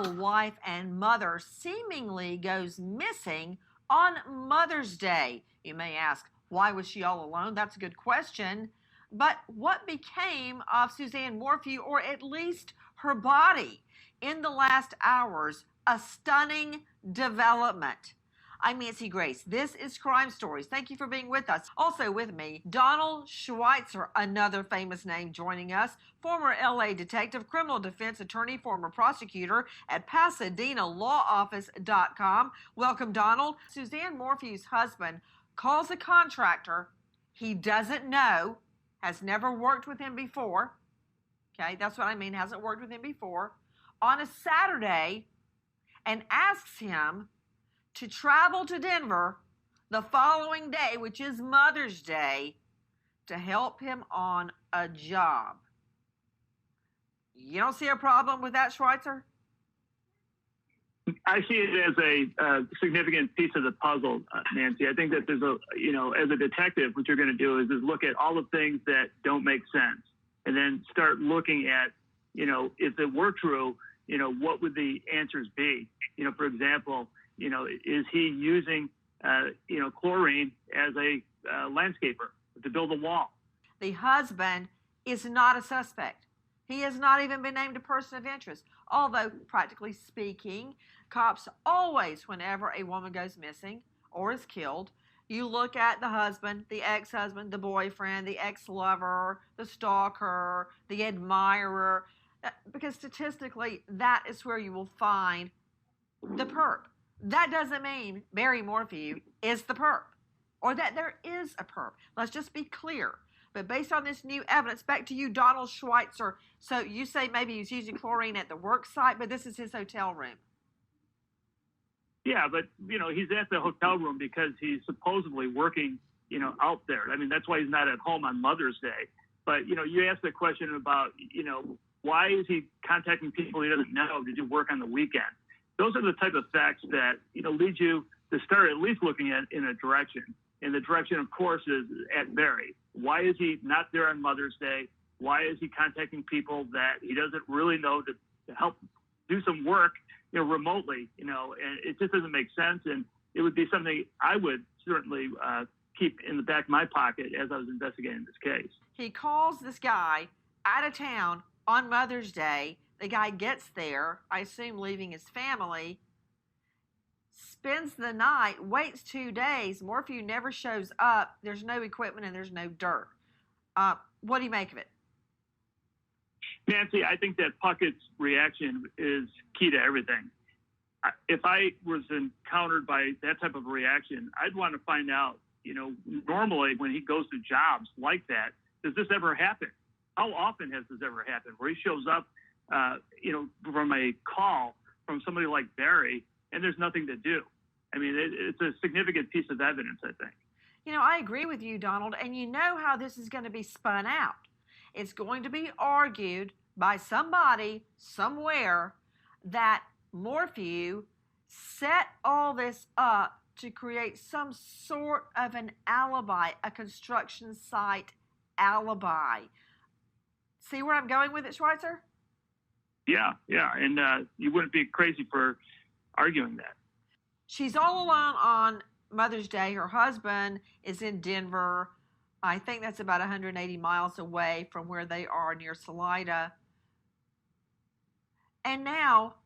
faithful wife and mother seemingly goes missing on Mother's Day. You may ask, why was she all alone? That's a good question. But what became of Suzanne Morphew, or at least her body? In the last hours, a stunning development. I'm Nancy Grace. This is Crime Stories. Thank you for being with us. Also with me, Donald Schweitzer, another famous name joining us, former LA detective, criminal defense attorney, former prosecutor at PasadenaLawOffice.com. Welcome, Donald. Suzanne Morphew's husband calls a contractor he doesn't know, has never worked with him before. Okay, that's what I mean, hasn't worked with him before, on a Saturday, and asks him to travel to Denver the following day, which is Mother's Day, to help him on a job. You don't see a problem with that, Schweitzer? I see it as a significant piece of the puzzle, Nancy. I think that there's as a detective, what you're going to do is look at all the things that don't make sense, and then start looking at, if it were true, what would the answers be? For example, is he using, chlorine as a landscaper to build a wall? The husband is not a suspect. He has not even been named a person of interest. Although, practically speaking, cops always, whenever a woman goes missing or is killed, you look at the husband, the ex-husband, the boyfriend, the ex-lover, the stalker, the admirer, because statistically, that is where you will find the perp. That doesn't mean Barry Morphew is the perp, or that there is a perp. Let's just be clear. But based on this new evidence, back to you, Donald Schweitzer. So you say maybe he's using chlorine at the work site, but this is his hotel room. Yeah, but, he's at the hotel room because he's supposedly working, out there. I mean, that's why he's not at home on Mother's Day. But, you asked the question about, why is he contacting people he doesn't know? Did you work on the weekend? Those are the type of facts that, lead you to start at least looking at in a direction. And the direction, of course, is at Barry. Why is he not there on Mother's Day? Why is he contacting people that he doesn't really know to help do some work, remotely, and it just doesn't make sense. And it would be something I would certainly keep in the back of my pocket as I was investigating this case. He calls this guy out of town on Mother's Day. The guy gets there, I assume leaving his family, spends the night, waits 2 days. Morphew never shows up. There's no equipment and there's no dirt. What do you make of it? Nancy, I think that Puckett's reaction is key to everything. If I was encountered by that type of reaction, I'd want to find out, normally when he goes to jobs like that, does this ever happen? How often has this ever happened where he shows up, from a call from somebody like Barry, and there's nothing to do? I mean, it's a significant piece of evidence, I think. I agree with you, Donald, and you know how this is going to be spun out. It's going to be argued by somebody, somewhere, that Morphew set all this up to create some sort of an alibi, a construction site alibi. See where I'm going with it, Schweitzer? Yeah, and you wouldn't be crazy for arguing that. She's all alone on Mother's Day. Her husband is in Denver. I think that's about 180 miles away from where they are near Salida. And now,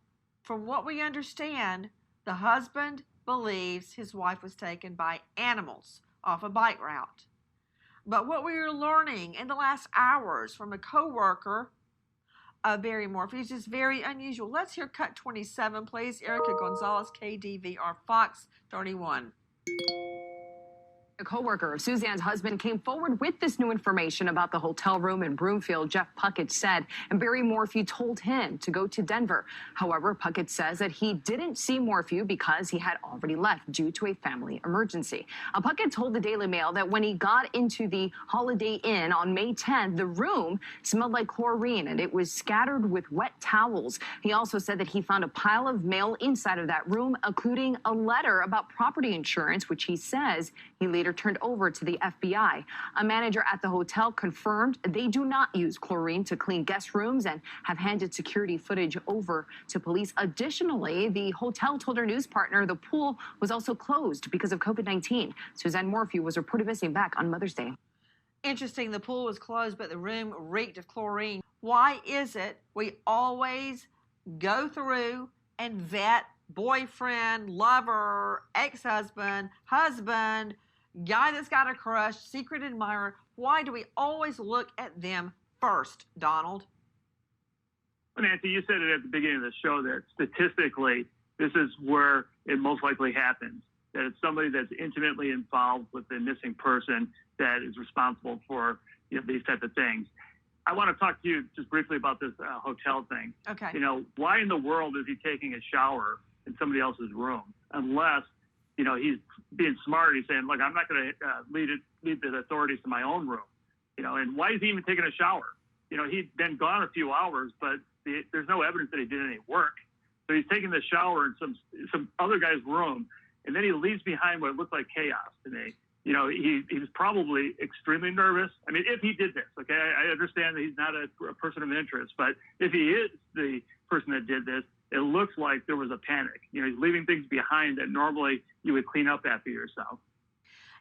from what we understand, the husband believes his wife was taken by animals off a bike route. But what we are learning in the last hours from a co-worker of Barry Morphew's is very unusual. Let's hear cut 27, please. Erica Gonzalez, KDVR Fox 31. A co-worker of Suzanne's husband came forward with this new information about the hotel room in Broomfield, Jeff Puckett said, and Barry Morphew told him to go to Denver. However, Puckett says that he didn't see Morphew because he had already left due to a family emergency. Puckett told the Daily Mail that when he got into the Holiday Inn on May 10th, the room smelled like chlorine and it was scattered with wet towels. He also said that he found a pile of mail inside of that room, including a letter about property insurance, which he says He later turned over to the FBI. A manager at the hotel confirmed they do not use chlorine to clean guest rooms and have handed security footage over to police. Additionally, the hotel told her news partner the pool was also closed because of COVID-19. Suzanne Morphew was reported missing back on Mother's Day. Interesting, the pool was closed, but the room reeked of chlorine. Why is it we always go through and vet boyfriend, lover, ex-husband, husband, guy that's got a crush, secret admirer? Why do we always look at them first, Donald? Nancy, you said it at the beginning of the show that statistically, this is where it most likely happens, that it's somebody that's intimately involved with the missing person that is responsible for these type of things. I want to talk to you just briefly about this hotel thing. Okay. Why in the world is he taking a shower in somebody else's room? Unless, he's being smart. He's saying, look, I'm not going to lead the authorities to my own room. And why is he even taking a shower? He'd been gone a few hours, but there's no evidence that he did any work. So he's taking the shower in some other guy's room, and then he leaves behind what looked like chaos to me. He was probably extremely nervous. I mean, if he did this, okay, I understand that he's not a person of interest, but if he is the person that did this, it looks like there was a panic. He's leaving things behind that normally you would clean up after yourself.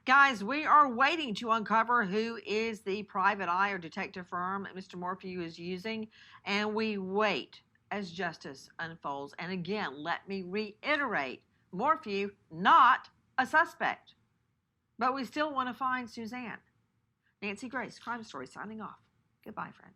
Guys, we are waiting to uncover who is the private eye or detective firm that Mr. Morphew is using, and we wait as justice unfolds. And again, let me reiterate, Morphew, not a suspect. But we still want to find Suzanne. Nancy Grace, Crime Story, signing off. Goodbye, friend.